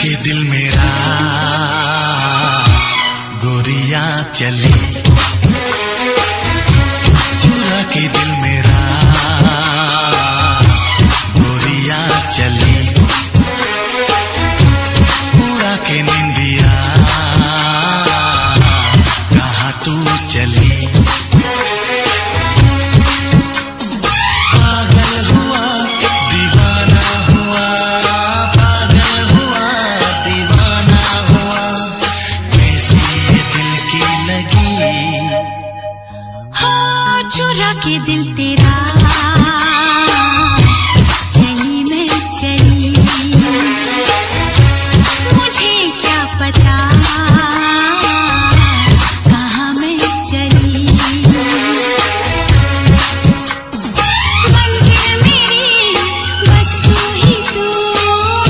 के दिल मेरा गोरिया चली, चुरा के दिल मेरा गोरिया चली, उड़ा के निंदिया कहाँ तू चली। चुरा के दिल तेरा चली मैं चली, मुझे क्या पता कहाँ मैं चली। मंजिल मेरी बस तू ही तू,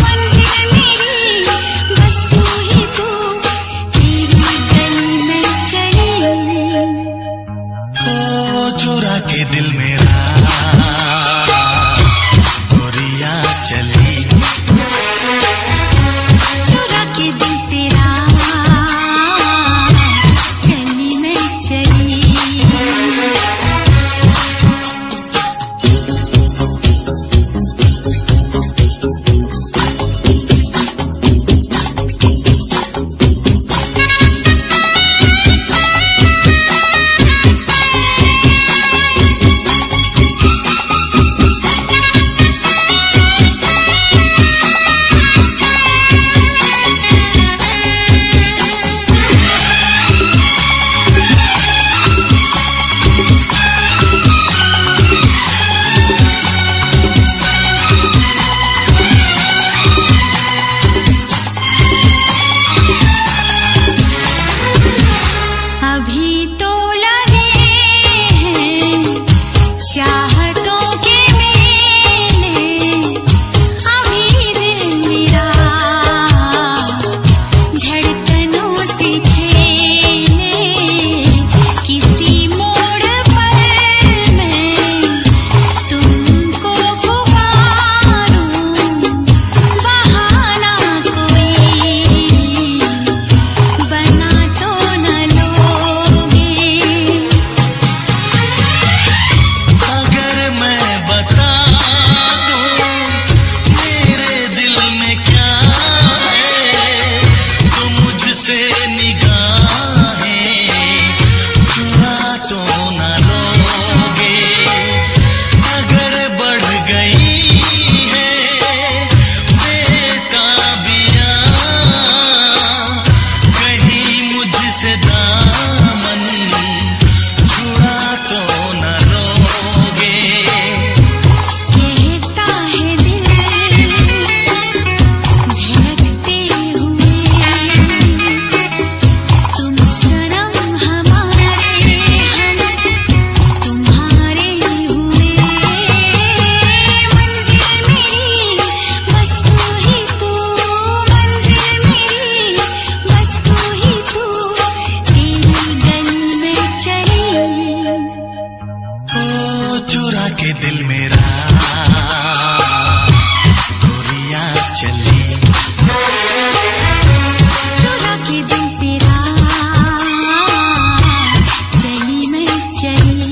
मंजिल मेरी बस तू ही तू, तेरी गली में चली। चुरा के दिल मेरा गोरिया चली, चुरा के दिल तेरा चली मैं चली। अभी तो लगे हैं चाहतों के मेले, अभी दिल मेरा धड़कनों से खेले, किसी मोड़ पर मैं तुमको पुकारूं, बहाना कोई बना तो न लोगे। अगर मैं बता दूं मेरे दिल में क्या है, तो मुझसे निगाहें चुरा तो न लोगे। अगर बढ़ गई है बेताबियां कहीं मुझसे दामन छुड़ा तो न लोगे। कहता है दिल धड़कते हुए, तुम सनम हमारे, हम तुम्हारे हुए। मंजिल मेरी बस तू ही तू, मंजिल मेरी बस तू ही तू, तेरी गली में चली। चुरा के दिल मेरा गोरिया चली, चुरा के दिल तेरा चली मैं चली।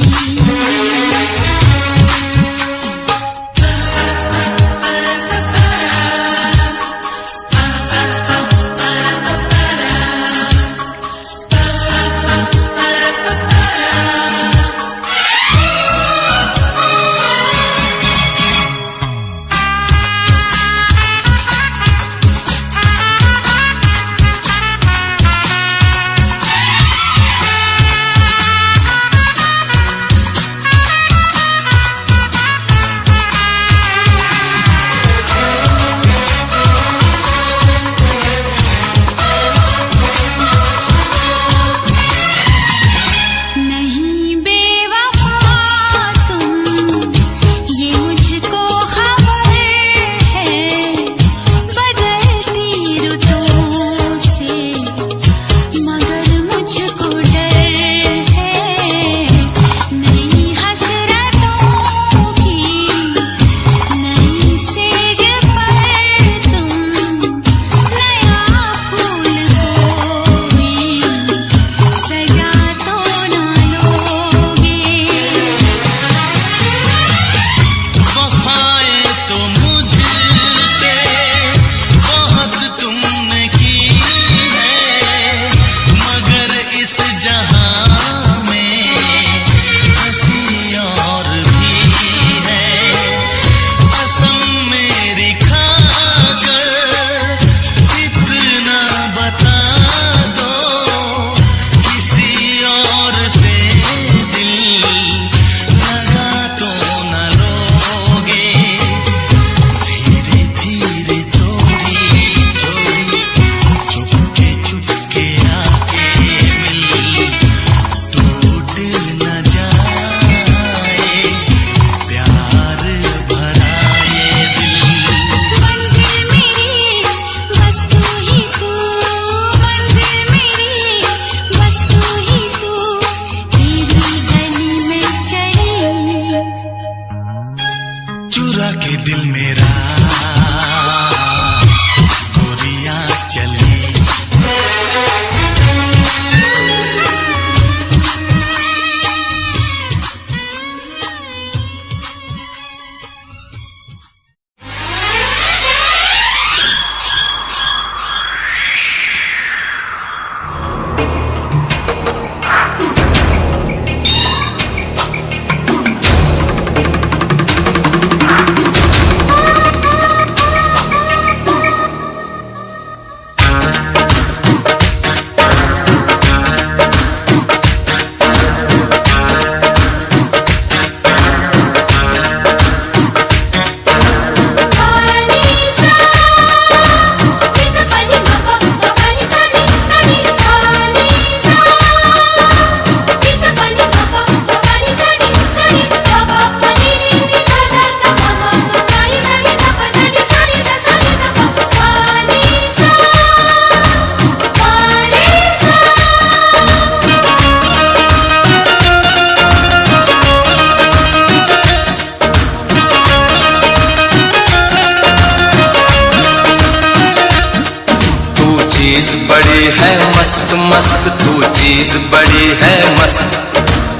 है मस्त मस्त, तू चीज बड़ी है मस्त,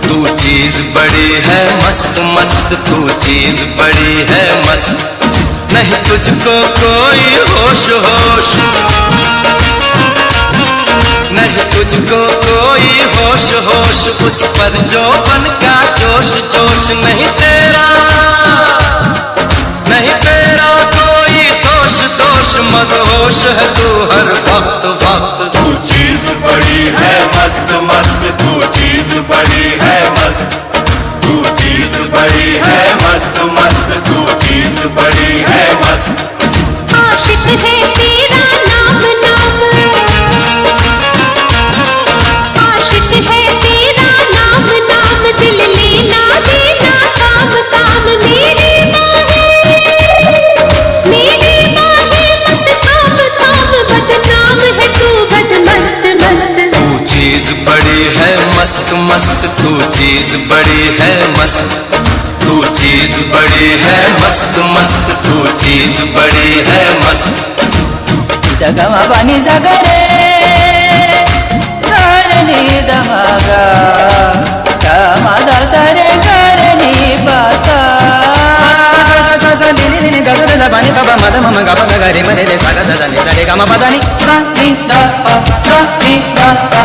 तू चीज बड़ी है मस्त मस्त, तू चीज बड़ी है मस्त। नहीं तुझको कोई होश होश, नहीं तुझको कोई होश होश, उस पर जो बन का जोश जोश। नहीं तेरा कोई दोष दोष, मदहोश है तू हर वक्त वक्त। तू चीज बड़ी है मस्त मस्त, तू चीज बड़ी है मस्त, तू चीज बड़ी है मस्त मस्त, तू चीज बड़ी है मस्त। आशिक है तेरा नाम नाम, आशिक है तेरा नाम नाम, दिल लेना देना काम काम। मेरी मत काम काम, बदनाम है तू बद मस्त मस्त। तू चीज बड़ी है मस्त मस्त, तू चीज बड़ी है मस्त, तू चीज बड़ी है मस्त मस्त, तू चीज बड़ी है मस्त। जगमा पानी सागरे करनी दमागा, कामादा सारे करनी बासा। नी दा दा दा पानी पापा मद मम गा पा गा रे मरे रे सा गा सा नी सा रे गा मा पा दा नी सा नी दा पा सा नी दा पा।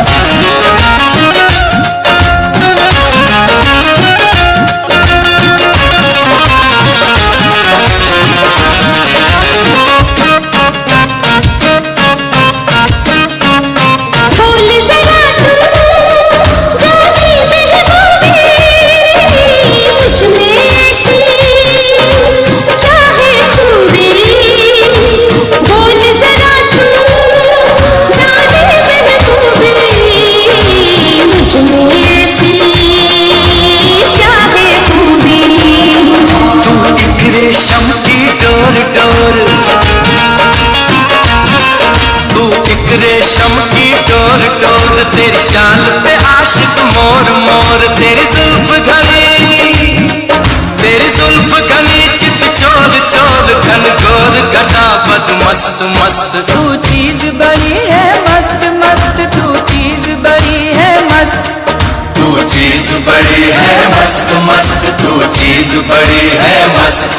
रेशम की डोर डोर, तू एक रेशम की डोर डोर, तेरी चाल पे आशिक मोर मोर। तेरी जुल्फ घनी चित चोर चोर, घन घोर घटा बद मस्त मस्त। तू चीज बड़ी है मस्त मस्त, तू चीज बड़ी है मस्त, तू चीज बड़ी है मस्त मस्त, तू चीज बड़ी है मस्त।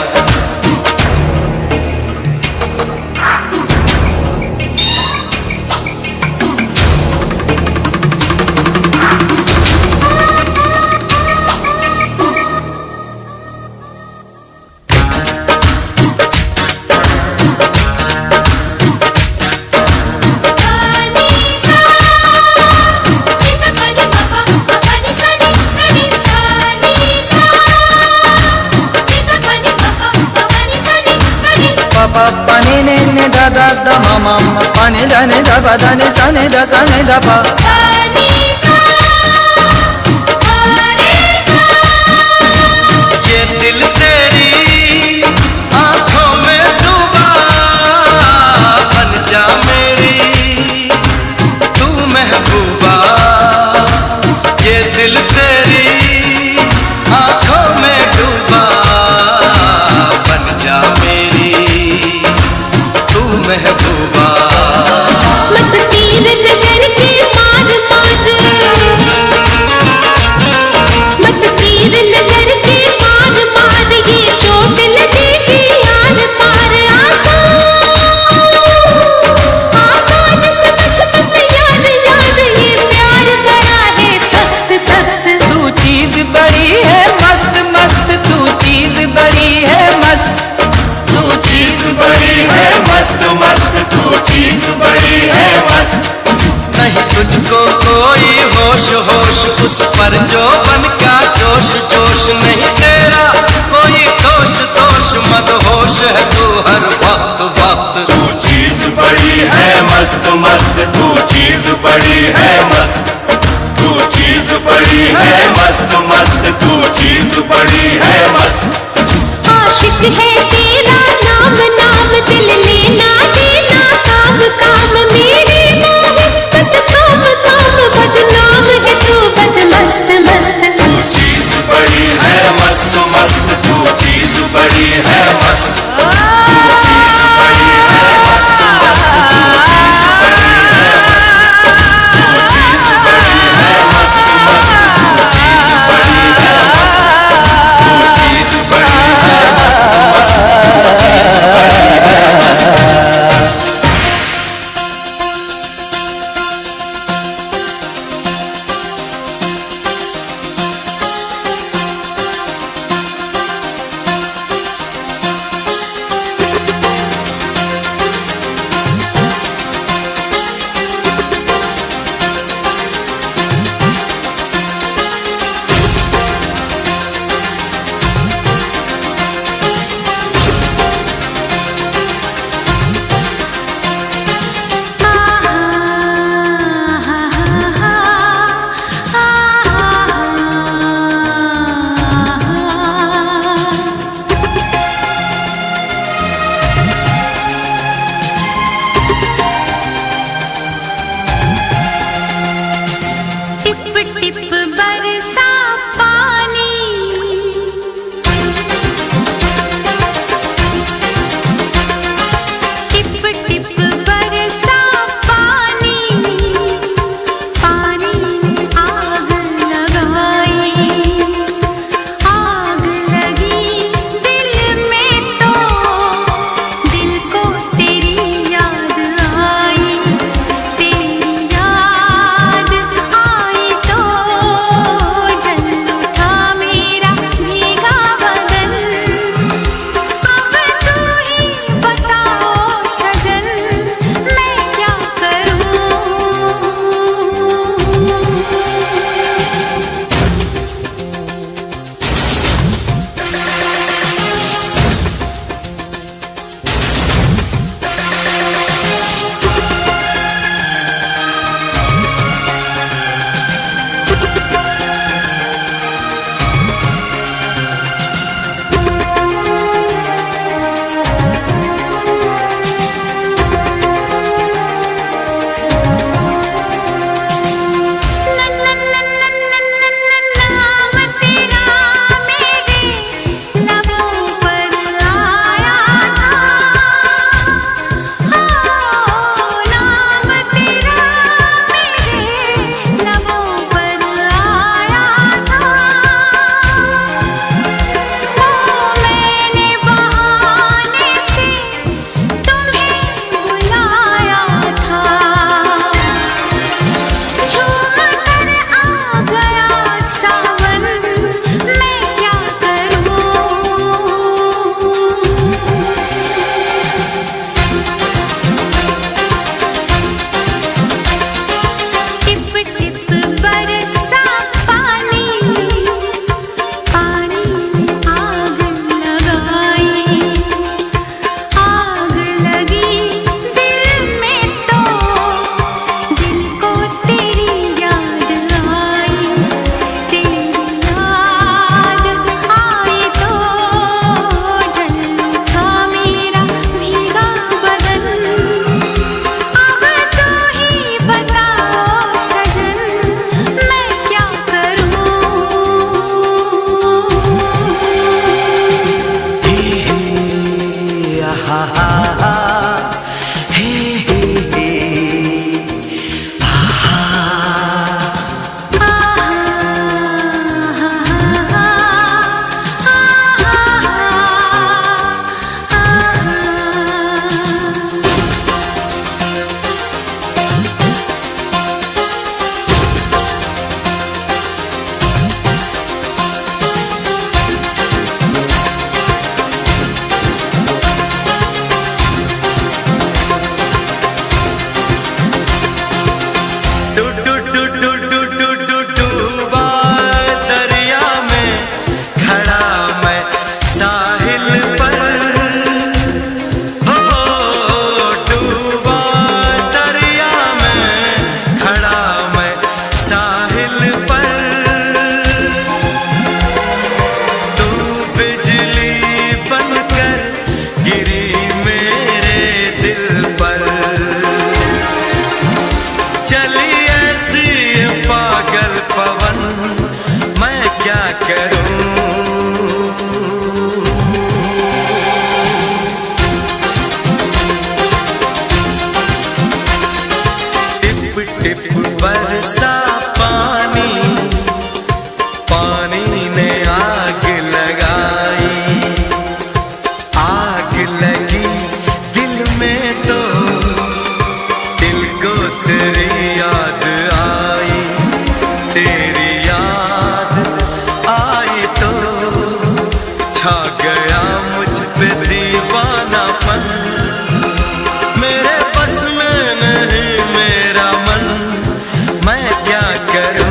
pani ne ne da da da ma ma ma, pani da ne da ba da ne sa ne da sa ne da pa. ये दिल तेरी आंखों में डूबा, बन जा मेरी तू महबूबा। ये दिल तेरी आंखों में डूबा, बन जा मेरी तू महबूबा। मत तीर नजर के मार मार, मत तीर नजर के मार मार, ये चोट लगेगी यार पार। आसान समझ मत यार यार, ये प्यार बड़ा है सख्त सख्त। तू चीज बड़ी है मस्त मस्त, तू चीज बड़ी है मस्त, तू चीज बड़ी है मस्त मस्त, तू चीज बड़ी है मस्त। नहीं तुझको कोई होश होश, उस पर जो बन का जोश जोश। नहीं तेरा कोई दोष दोष, मदहोश है तू हर वक्त वक्त। तू चीज बड़ी है मस्त मस्त, तू चीज बड़ी है मस्त, तू चीज बड़ी है मस्त मस्त, तू चीज बड़ी है मस्त। आशिक है तेरा नाम नाम, दिल लेना देना काम काम। मेरी मोहब्बत काम काम, बदनाम है तू बद मस्त मस्त। तू चीज बड़ी है मस्त मस्त, तू चीज बड़ी है मस्त, तू चीज बड़ी है मस्त मस्त, तू चीज बड़ी है मस्त। टिप बरसा पानी, टिप टिप बरसा पानी, पानी ने आग लगाई, आग लगी दिल में तो दिल को तेरी याद आई, तेरी याद आई तो जल उठा मेरा भीगा बदन। अब तू ही बताओ सजन मैं क्या करूं। नाम तेरा मेरे लबों पर आया था, नाम तेरा मेरे लबों पर आया था, मैंने बहाने से तुम्हें बुलाया था, झूम कर आ गया सावन मैं क्या करूं। टिप टिप बरसा पानी, पानी ने आग लगाई, आग लगी दिल में तो दिल को तेरी याद आई, तेरी याद आई तो जल उठा मेरा भीगा बदन। अब तू ही बताओ सजन मैं क्या करूं। डूबा दरिया में खड़ा मैं साहिल पर, हो डूबा दरिया में खड़ा मैं साहिल पर, तू बिजली बनकर गिरी मेरे दिल पर, चली ऐसी पागल पवन मैं क्या करूं। टिप टिप बरसा पानी, पानी ने आग लगाई, आग लगी दिल में तो दिल को तेरी याद आई, तेरी याद आई तो छा गया मुझ पे दीवानापन, मेरे बस में नहीं मेरा मन मैं क्या करूं।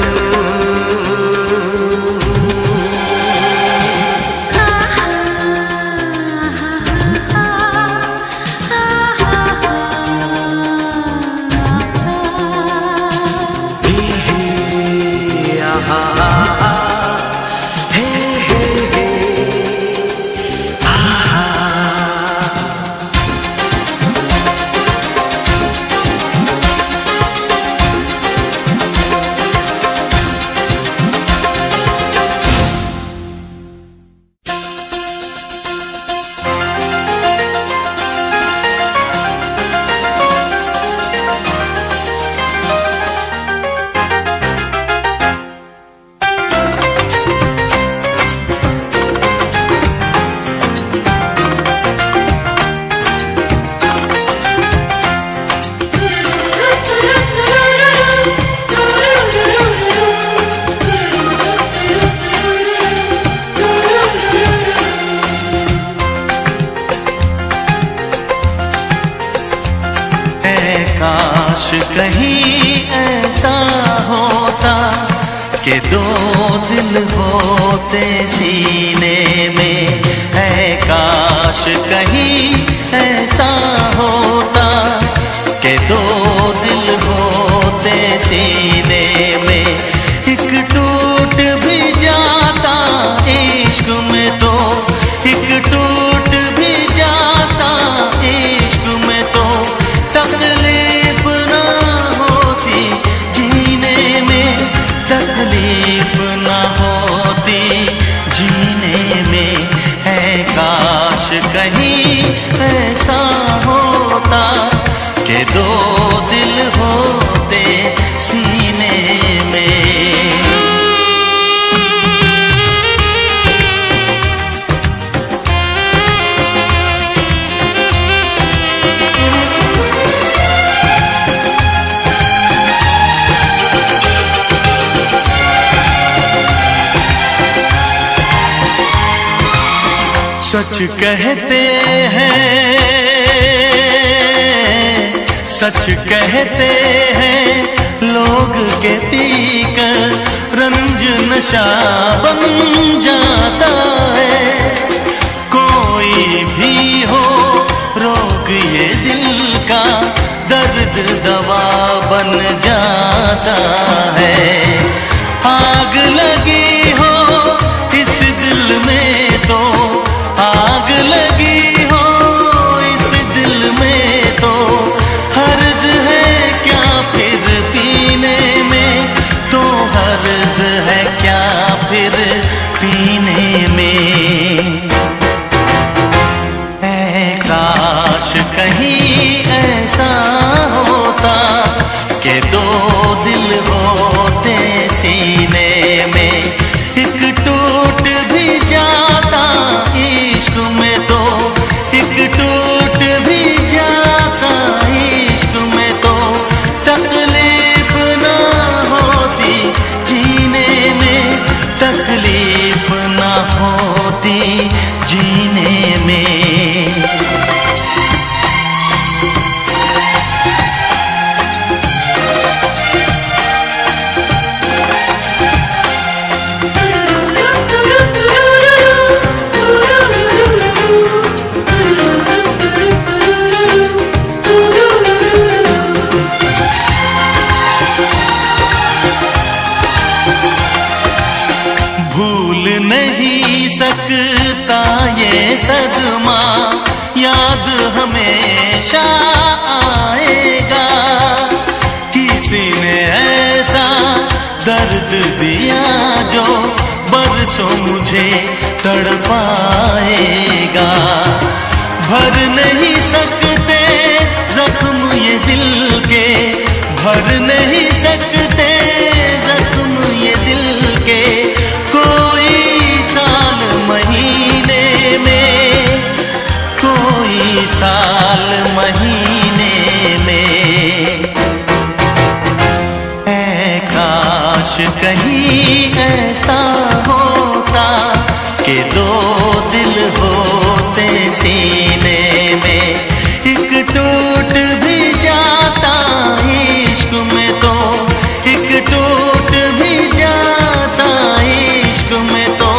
हा कहीं ऐसा होता कि दो दिल होते सीने में, है काश कहीं ऐसा होता कि दो दिल होते सीने में। एक टूट भी जाता इश्क में तो, एक टूट भी जाता इश्क में तो, तकलीफ ना होती जीने में, तकलीफ ना होती जीने में। है काश कहीं ऐसा होता कि दो दिल होते सीने में। सच कहते हैं, सच कहते हैं लोग के पीकर रंज नशा बन जाता है। कोई भी हो रोग ये दिल का, दर्द दवा बन जाता है। आग लगी हो इस दिल में तो, आग लगी हो इस दिल में तो, हर्ज है क्या फिर पीने में, तो हर्ज है क्या फिर पीने में। है काश कहीं ऐसा होता कि दो दिल होते सीने में। एक टूट भी जाता इश्क में तो, एक टूट भी जाता इश्क में तो, तकलीफ ना होती जीने में, तकलीफ ना होती जीने में। भूल नहीं सकता ये सदमा, याद हमेशा आएगा। किसी ने ऐसा दर्द दिया जो बरसों मुझे तड़पाएगा। भर नहीं सकते जख्म ये दिल के, भर नहीं सकते जख्म ये दिल के। कोई साल महीने में, कोई साल महीने में। है काश कहीं ऐसा होता कि दो दिल होते सीने में। एक टूट भी जाता इश्क में तो, एक टूट भी जाता इश्क में तो,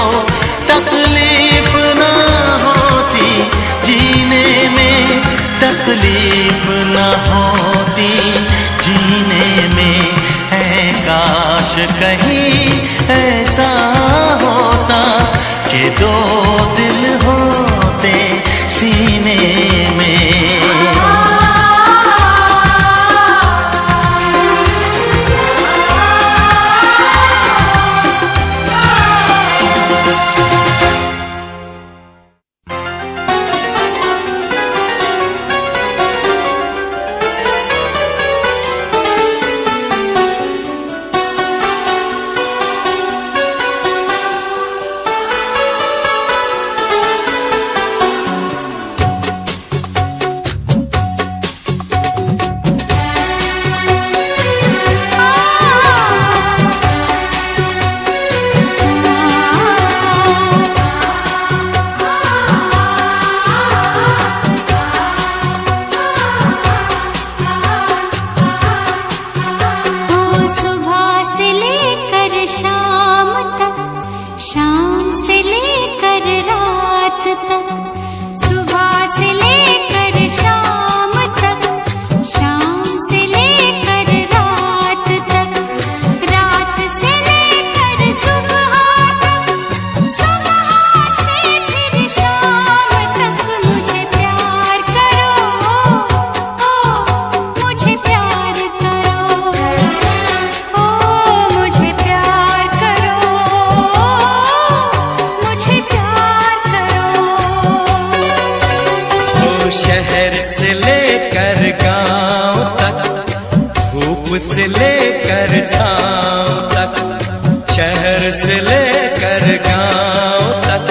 तकलीफ ना होती जीने में, तकलीफ ना होती जीने में। है काश कहीं ऐसा होता कि दो दिल होते सीने में। से लेकर गांव तक, धूप से लेकर छांव तक, शहर से लेकर गांव तक,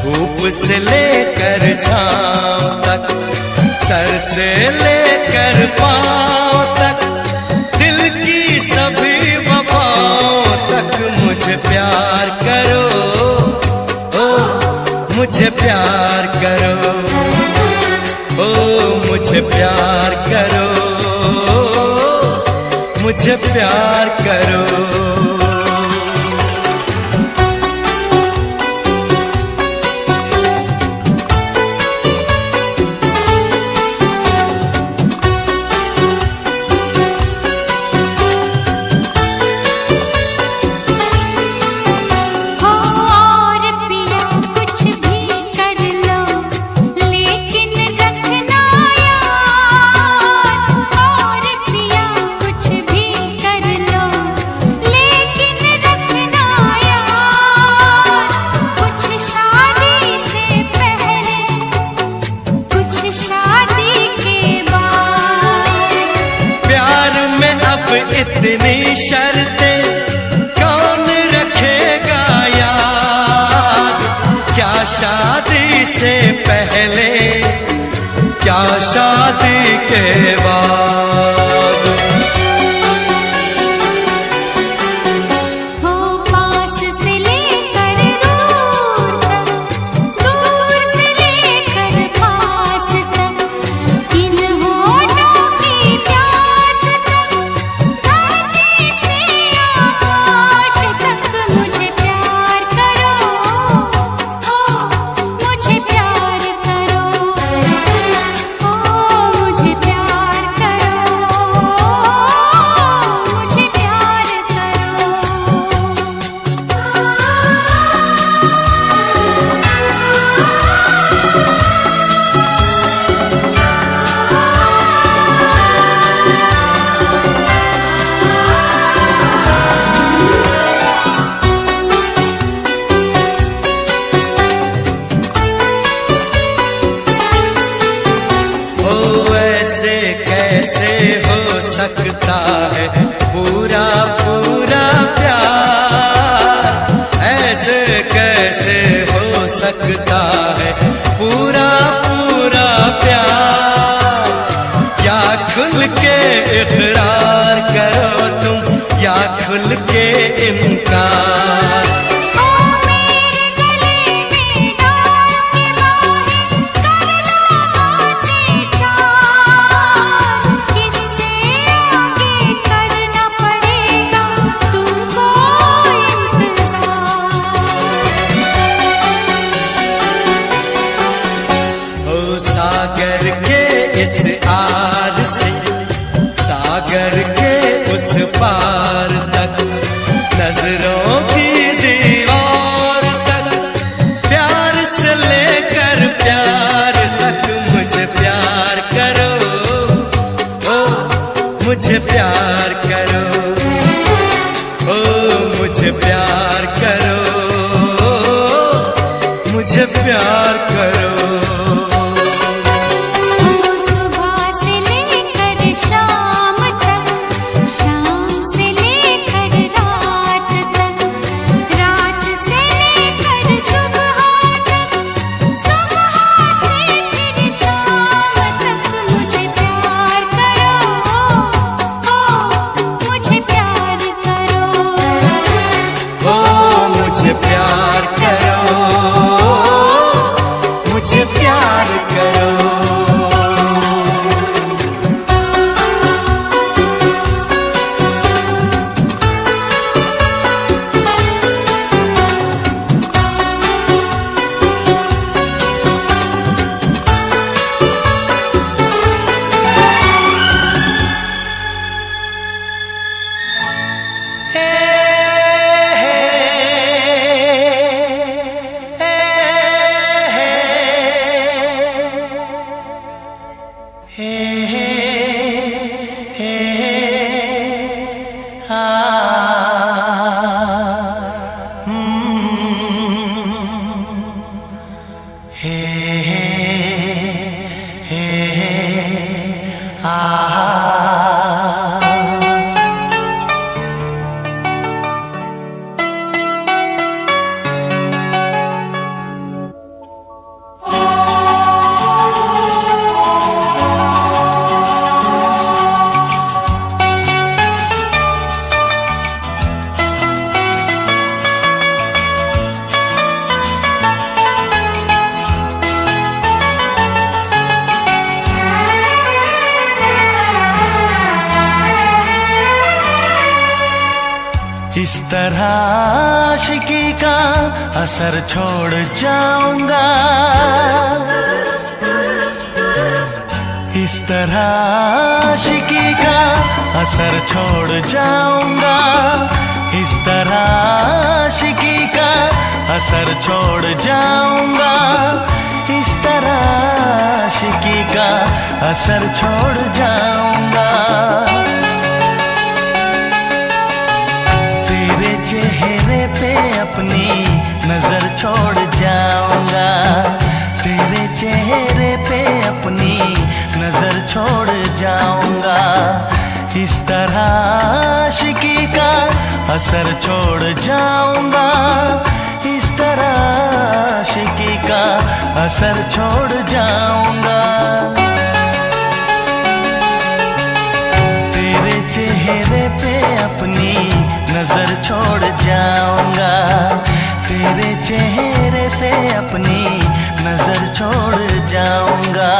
धूप से लेकर छांव तक, सर से लेकर पांव तक, दिल की सभी वफाओं तक मुझे प्यार करो, ओ मुझे प्यार करो, ओ मुझे प्यार करो, मुझे प्यार करो। इतनी शर्तें कौन रखेगा याद, क्या शादी से पहले, क्या शादी के बाद। हो पास से लेकर दूर तक, दूर से लेकर पास तक, इन होठों की प्यास तक, धरती से आकाश तक मुझे प्यार करो, ओ मुझे प्यार करो, ओ मुझे प्यार करो, मुझे प्यार करो। ओ ऐसे कैसे हो सकता है पूरा पूरा प्यार, ऐसे कैसे हो सकता है पूरा पूरा प्यार। या खुल के इकरार करो तुम, या खुल के इनकार। ओ मेरे गले में डाल के बाहें, कर लो बातें चार, इससे आगे करना पड़ेगा तुमको इंतजार। ओ सागर के इस आर से, सागर के उस पार तक, नजरों की दीवार तक, प्यार से लेकर प्यार तक मुझे प्यार करो, ओ मुझे प्यार करो, ओ मुझे प्यार करो, मुझे प्यार करो। सुबह से लेकर शाम तक, शाम से लेकर रात तक, रात से लेकर सुबह तक, सुबह से फिर शाम तक मुझे प्यार करो, ओ मुझे प्यार करो, ओ मुझे प्यार करो, मुझे प्यार करो। तरह आशिकी का असर छोड़ जाऊंगा, इस तरह आशिकी का असर छोड़ जाऊंगा, इस तरह आशिकी का असर छोड़ जाऊंगा, इस तरह आशिकी का असर छोड़ जाऊंगा। तेरे चेहरे पे अपनी नजर छोड़ जाऊंगा, तेरे चेहरे पे अपनी नजर छोड़ जाऊंगा, इस तरह आशिकी का असर छोड़ जाऊंगा, इस तरह आशिकी का असर छोड़ जाऊंगा। तेरे चेहरे पे अपनी नजर छोड़ जाऊंगा, तेरे चेहरे पे अपनी नजर छोड़ जाऊंगा।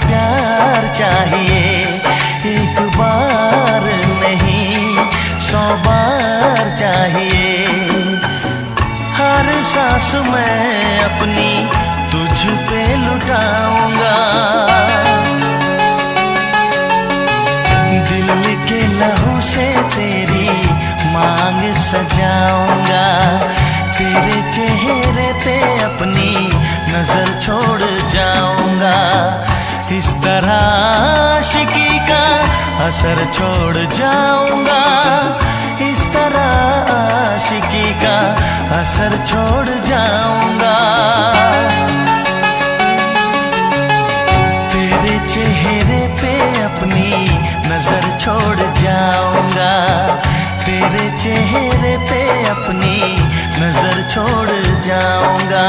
प्यार चाहिए, एक बार नहीं 100 बार चाहिए, हर सांस मैं अपनी तुझ पे लुटाऊंगा, दिल के लहू से तेरी मांग सजाऊंगा, तेरे चेहरे पे अपनी नजर छोड़ जाऊंगा, इस तरह आशिकी का असर छोड़ जाऊंगा, इस तरह आशिकी का असर छोड़ जाऊंगा। तेरे चेहरे पे अपनी नजर छोड़ जाऊंगा, तेरे चेहरे पे अपनी नजर छोड़ जाऊंगा।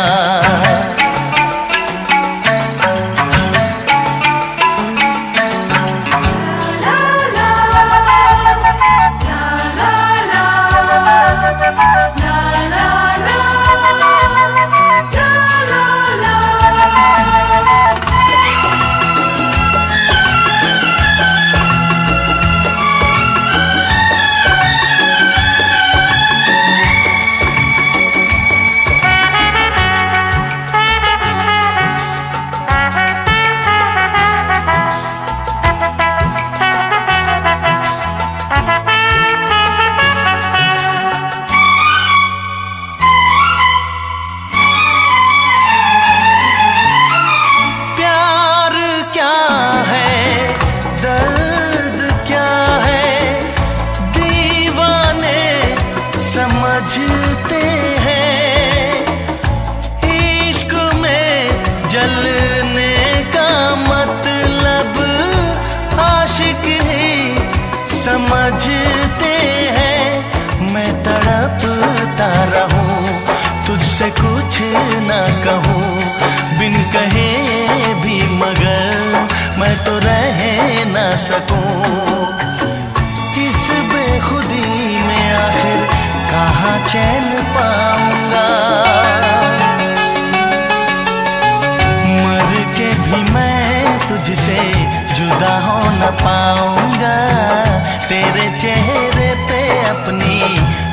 समझते हैं इश्क में जलने का मतलब आशिक ही समझते हैं। मैं तड़पता रहूं तुझसे कुछ ना कहूं, बिन कहे भी मगर मैं तो रह ना सकूं। इस बेखुदी में आखिर कहाँ चैन पाऊंगा, मर के भी मैं तुझसे जुदा हो न पाऊंगा। तेरे चेहरे पे अपनी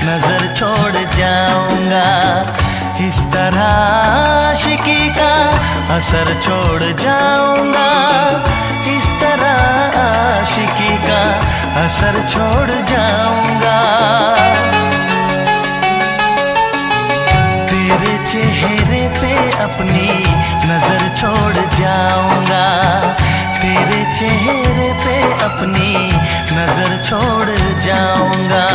नजर छोड़ जाऊंगा। इस तरह आशिकी का असर छोड़ जाऊंगा। इस तरह आशिकी का असर छोड़ जाऊंगा। तेरे चेहरे पे अपनी नजर छोड़ जाऊंगा। तेरे चेहरे पे अपनी नजर छोड़ जाऊंगा।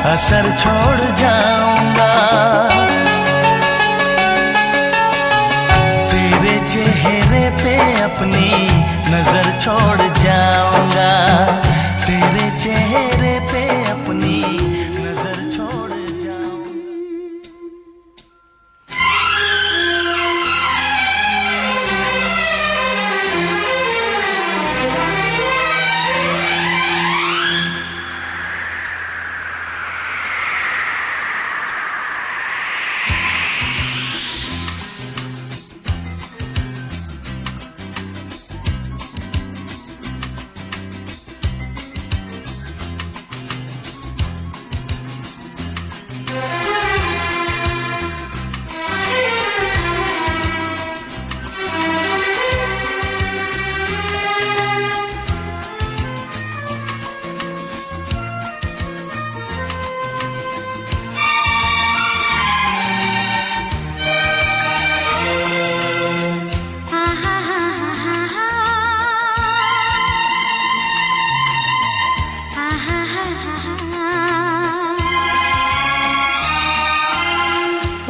असर छोड़ जाऊंगा। तेरे चेहरे पे अपनी नजर छोड़ जाऊंगा। तेरे चेहरे पे अपनी नजर छोड़ जाऊंगा।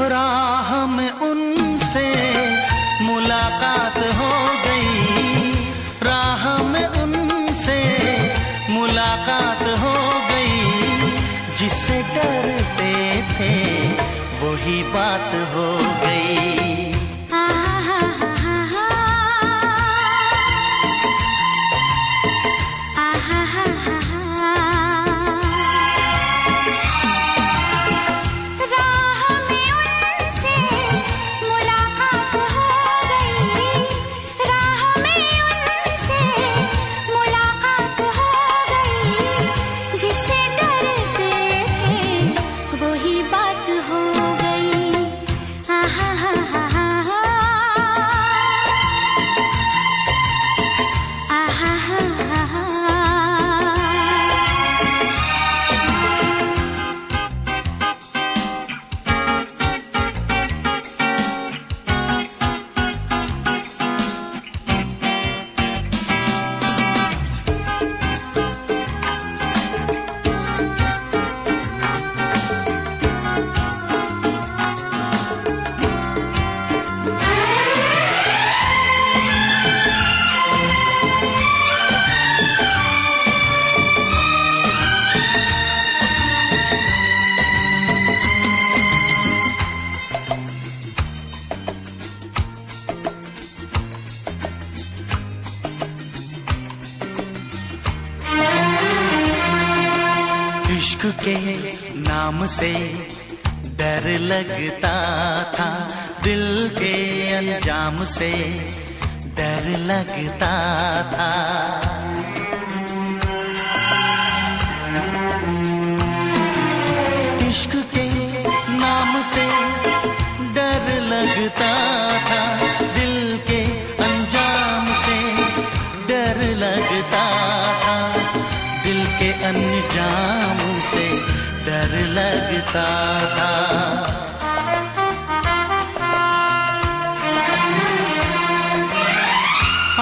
राह में उनसे मुलाकात हो गई। राह में उनसे मुलाकात हो गई। जिससे डरते थे वही बात हो गई। इश्क के नाम से डर लगता था। दिल के अंजाम से डर लगता था। इश्क के नाम से डर लगता था। दिल के अंजाम से डर लगता था। दिल के अंजाम से डर लगता था।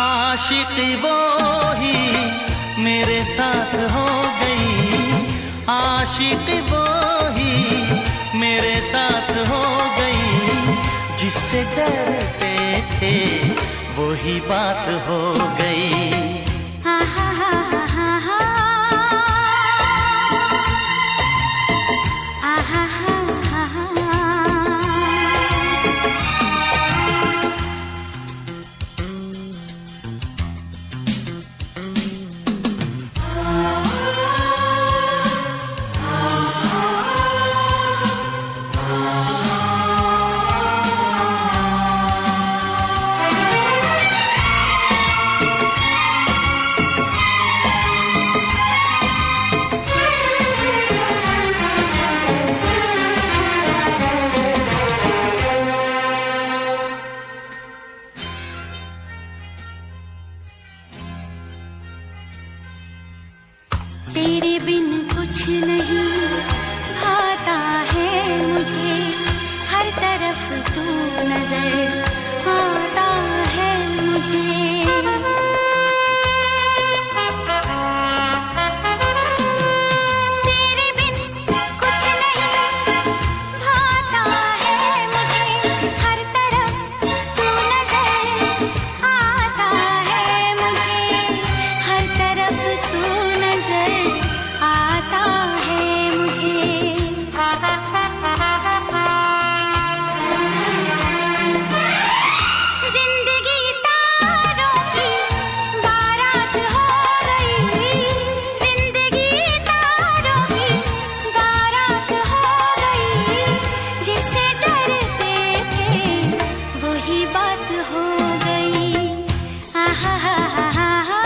आशिक वो ही मेरे साथ हो गई। आशिकी वो ही मेरे साथ हो गई, जिससे डरते थे वही बात हो गई। तेरे बिन कुछ नहीं भाता है मुझे, हर तरफ तू नजर आता है मुझे। तेरे बिन कुछ नहीं भाता है मुझे, हर तरफ तू नजर आता है मुझे, हर तरफ तू नजर आता है मुझे। जिंदगी तारों की बारात हो गई, जिंदगी तारों की बारात हो गई, जिससे डरते थे वही बात हो गई। आहा हा हा हा हा,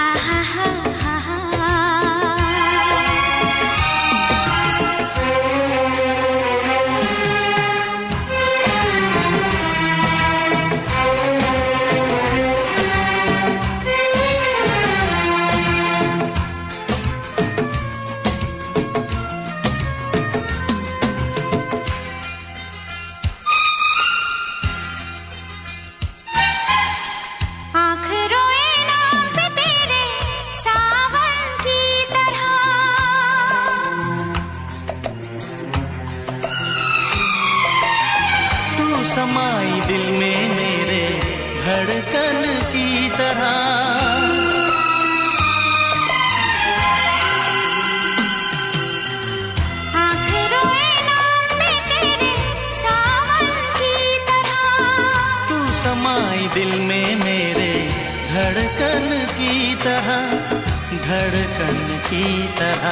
आहा हा हा हा। आँख रोए नाम पे तेरे सावन की तरह, तू समाई दिल में मेरे धड़कन की तरह। आँख रोए नाम पे तेरे सावन की तरह, तू समाई दिल में मेरे धड़कन की तरह, धड़कन की तरह।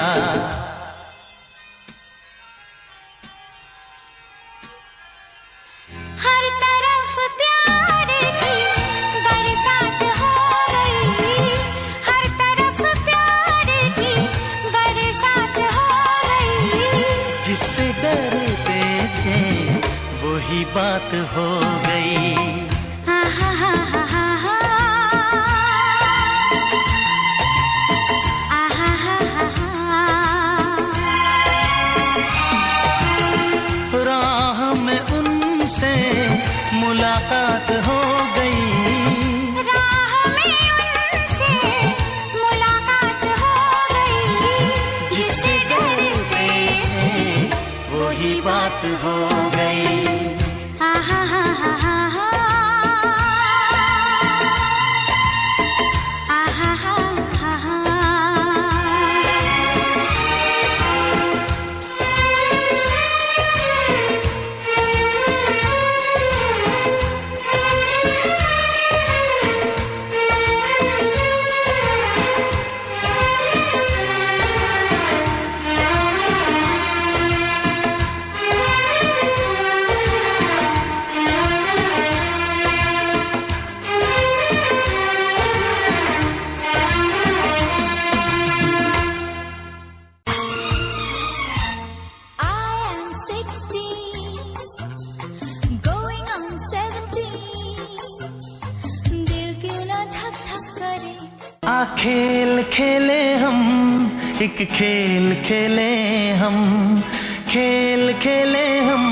हर तरफ प्यार की बरसात हो गई, हर तरफ प्यार की बरसात हो गई, जिससे डरते थे वही बात हो गई। आहा हा हा हा हा, आहा हा हा हा। राह में उनसे मुलाकात हो गई, राह में उनसे मुलाकात हो गई, जिससे डरते थे वही बात हो गई। आहा हा हा हा हा, आहा हा हा हा। खेल खेले हम, एक खेल खेले हम, खेल खेले हम।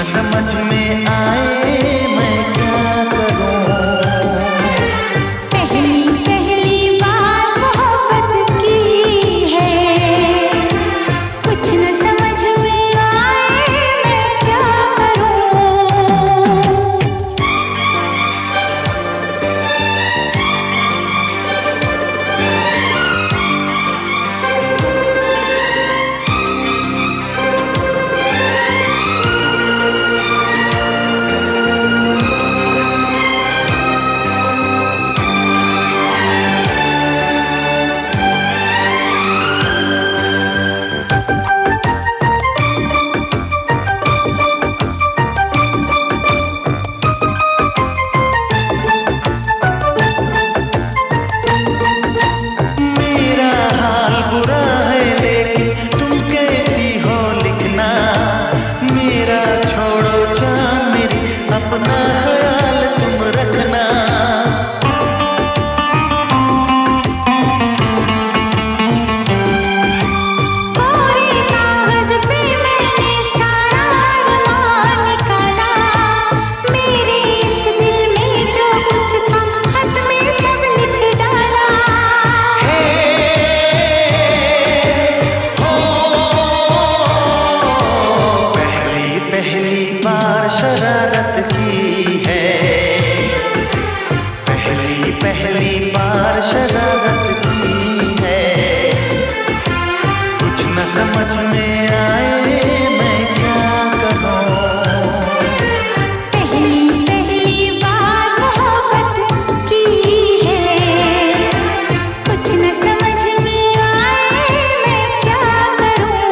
समझ में आए मैं क्या करूं। पहली पहली बार मोहब्बत की है, कुछ न समझ में आए मैं क्या करूं। मेरा हाल बुरा है लेकिन तुम कैसी हो लिखना। मेरा छोड़ो जान मेरी, अपना ख्याल तुम रखना। कोरे कागज पे मैंने सारा अरमान निकाला, मेरे इस दिल में जो कुछ था खत में सब लिख डाला। पहली पहली बार शरारत की है, पहली पहली बार शरारत की है। कुछ न समझ में आए मैं क्या करूं। पहली पहली बार मोहब्बत की है, कुछ न समझ में आए मैं क्या करूं।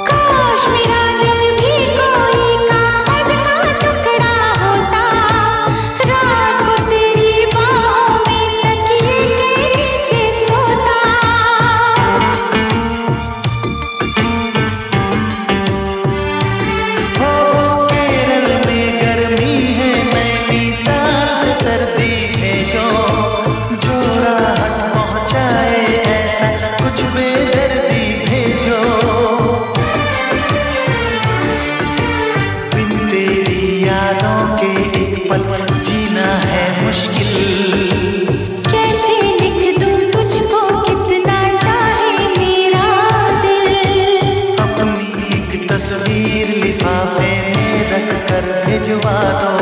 काश मेरा दिल भी कोई कागज का टुकड़ा होता, रात को तेरी बाहों में तकिए के नीचे सोता। हो केरल में गर्मी है, नैनीताल से सर्दी भेजो, जो राहत पहुंचाए ऐसा कुछ बेदर्दी भेजो। बिन तेरी यादों के एक पल जीना है मुश्किल। कैसे लिख दूं तुझको कितना चाहे मेरा दिल। अपनी एक तस्वीर लिफाफे में रख कर भिजवा दो।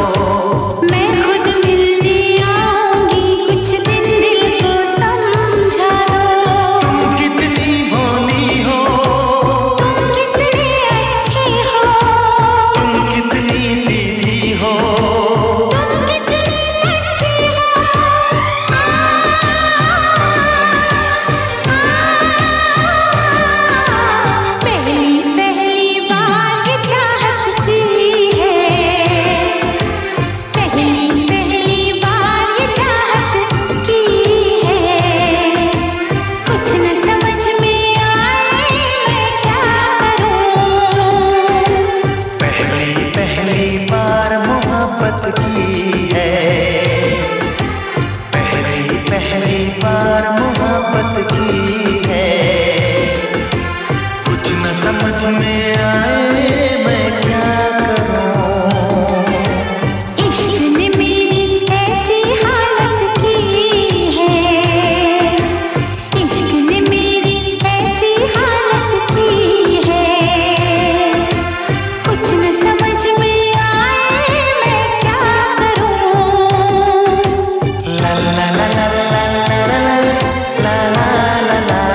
मैं खुद मिलने आऊंगी, कुछ दिन दिल को समझा दो। तुम कितनी भोली हो, तुम कितने अच्छे हो, तुम कितनी सीधी हो। तुम कितने सच्चे हो। पहली पहली बार ये चाहत की है, पहली पहली बार ये चाहत की है। कुछ न समझ में आए मैं क्या करूं। पहली पहली बार मोहब्बत की है, पहली पहली बार मोहब्बत की है। कुछ न समझ में आए मैं क्या करूं। इश्क ने मेरी ऐसी हालत की है, इश्क ने मेरी ऐसी हालत की है। कुछ न समझ में आए मैं क्या करूं। ला ला ला ला ला ला ला ला ला ला ला।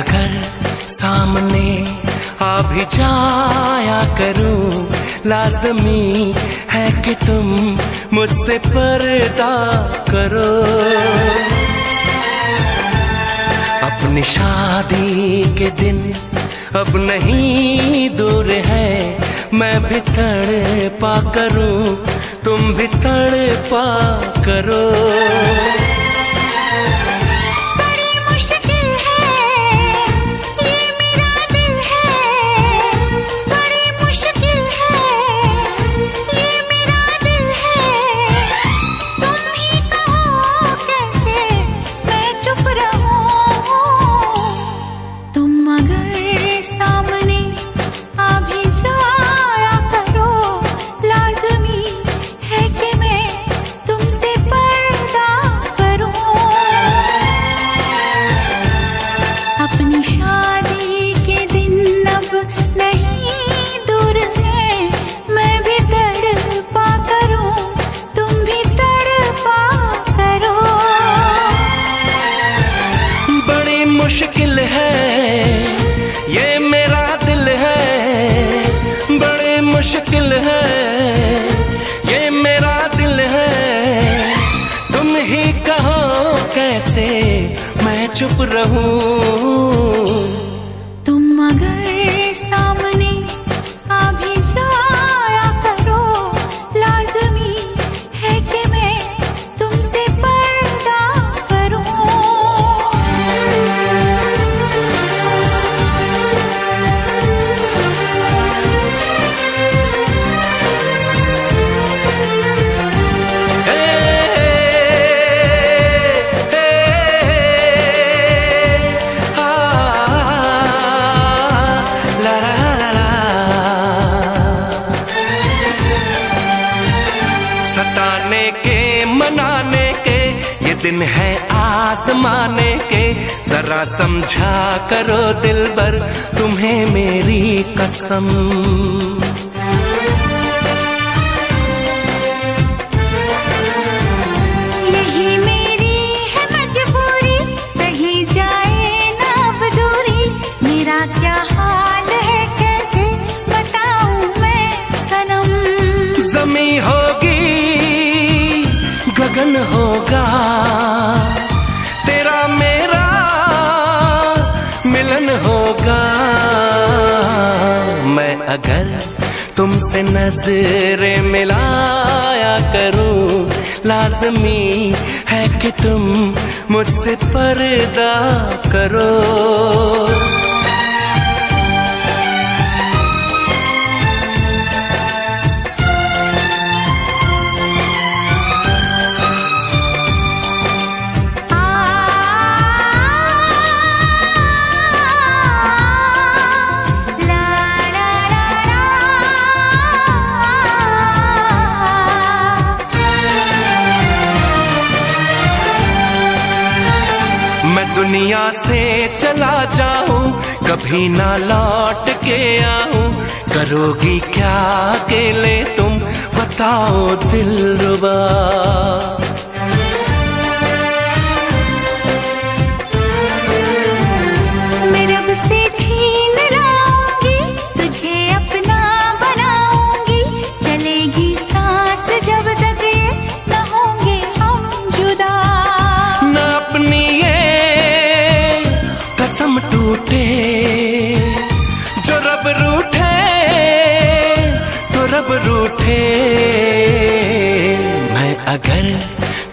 अगर सामने आ भी जाया करूं, लाज़मी है कि तुम मुझसे पर्दा करो। अपनी शादी के दिन अब नहीं दूर है, मैं भी तड़पा करूं, तुम भी तड़पा करो। मुश्किल है ये मेरा दिल है, बड़ी मुश्किल है ये मेरा दिल है। तुम ही कहो कैसे मैं चुप रहूं। तुम अगर सामने आ भी जाया करो, लाज़मी है कि मैं तुमसे पर्दा करूं। सताने के मनाने के ये दिन है आजमाने के, जरा समझा करो दिलबर तुम्हें मेरी कसम। यही मेरी है मजबूरी, सही जाए ना अब दूरी। मेरा क्या हाल है कैसे बताऊं मैं सनम। ज़मीं होगी गगन होगा, तेरा मेरा मिलन होगा। मैं अगर तुमसे नजरें मिलाया करूं, लाज़मी है कि तुम मुझसे पर्दा करो। मैं दुनिया से चला जाऊं, कभी ना लौट के आऊं, करोगी क्या अकेले तुम बताओ दिलरुबा। मैं रब से छीन लाऊंगी, तुझे अपना बनाऊंगी। चलेगी सांस जब तक ये न होंगे हम जुदा। न अपनी कसम टूटे, जो रब रूठे तो रब रूठे। मैं अगर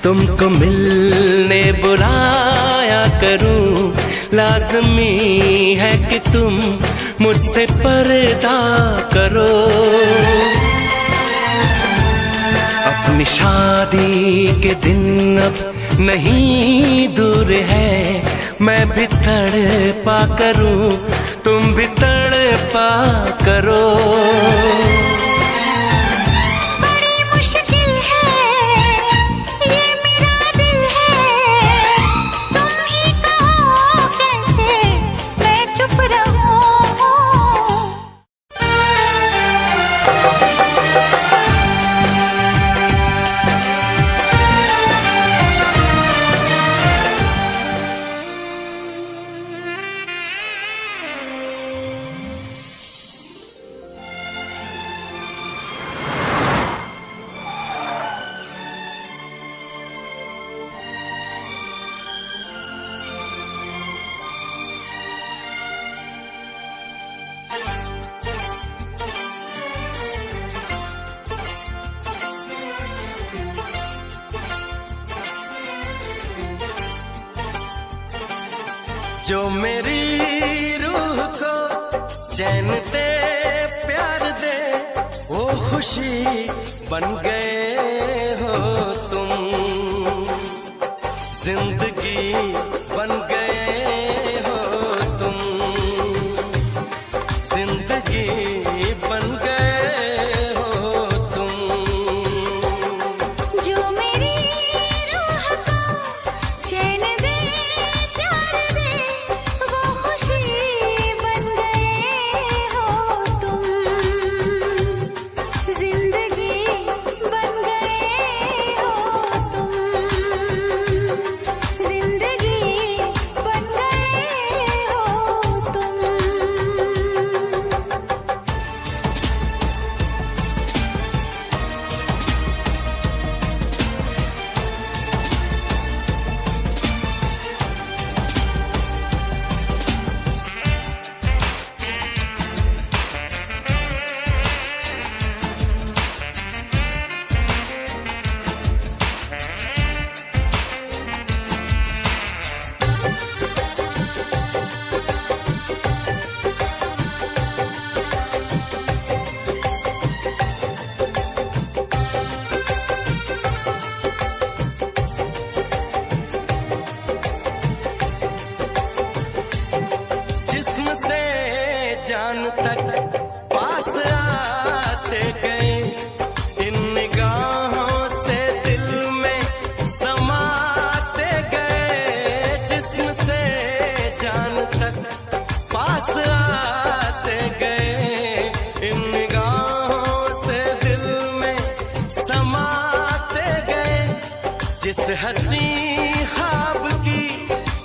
तुमको मिलने बुलाया करूं, लाज़मी है कि तुम मुझसे पर्दा करो। अपनी शादी के दिन अब नहीं दूर है, मैं भी तड़पा करूं, तुम भी तड़पा करो। बड़ी मुश्किल है ये मेरा दिल है, तुम ही कहो कैसे मैं चुप रहूं। जो मेरी रूह को चैन दे प्यार दे वो खुशी बन गए हो तुम, जिंदगी बन गए हो तुम, जिंदगी बन गए हो तुम। जो मेरी रूह को चैन दे प्यार दे वो खुशी बन गए हो तुम, जिंदगी बन गए हो तुम, जिंदगी बन गए हो तुम। जिस्म से जान तक पास आते गए, इन निगाहों से दिल में समाते गए। जिस्म से जान तक पास आते गए, इन निगाहों से दिल में समाते गए। जिस हंसी ख्वाब की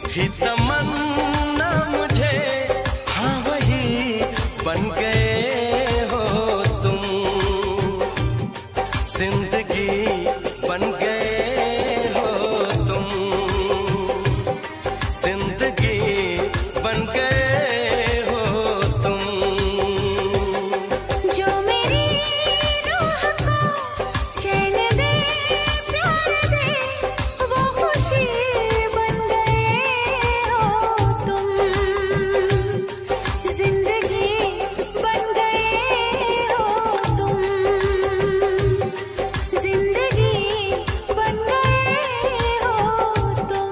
थी तमन्ना मुझे, हाँ वही बन गए हो तुम, जिंदगी बन गए हो तुम, जिंदगी बन गए हो तुम। जो मेरी रूह को चैन दे प्यार दे वो खुशी बन गए हो तुम, जिंदगी बन गए हो तुम, जिंदगी बन गए हो तुम।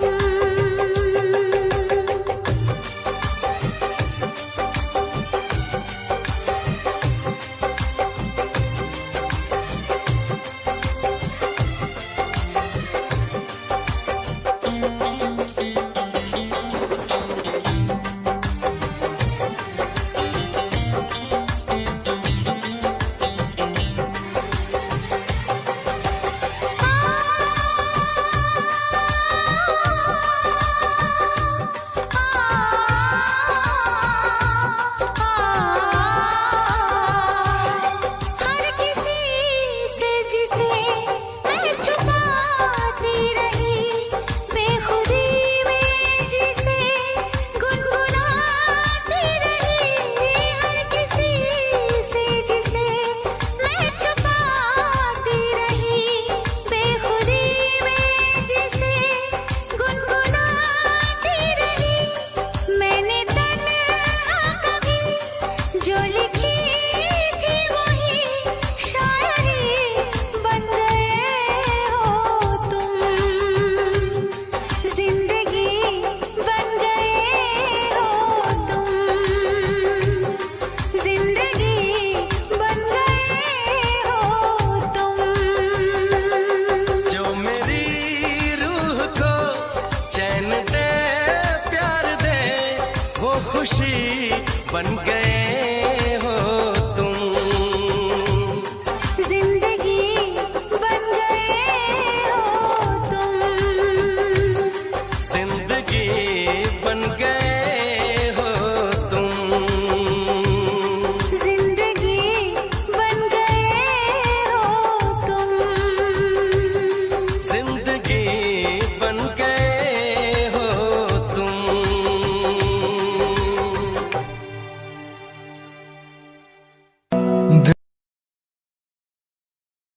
हर किसी से जिसे मैं छुपाती रही, बेखुदी में जिसे गुनगुनाती रही। हर किसी से जिसे मैं छुपाती रही, बेखुदी में जिसे गुनगुनाती रही। मैंने तन्हा कभी जो लिखी थी वही शायरी बन गए हो तुम, जिंदगी बन गए हो तुम, जिंदगी बन गए हो तुम। जो मेरी रूह को चैन दे प्यार दे वो खुशी बन गए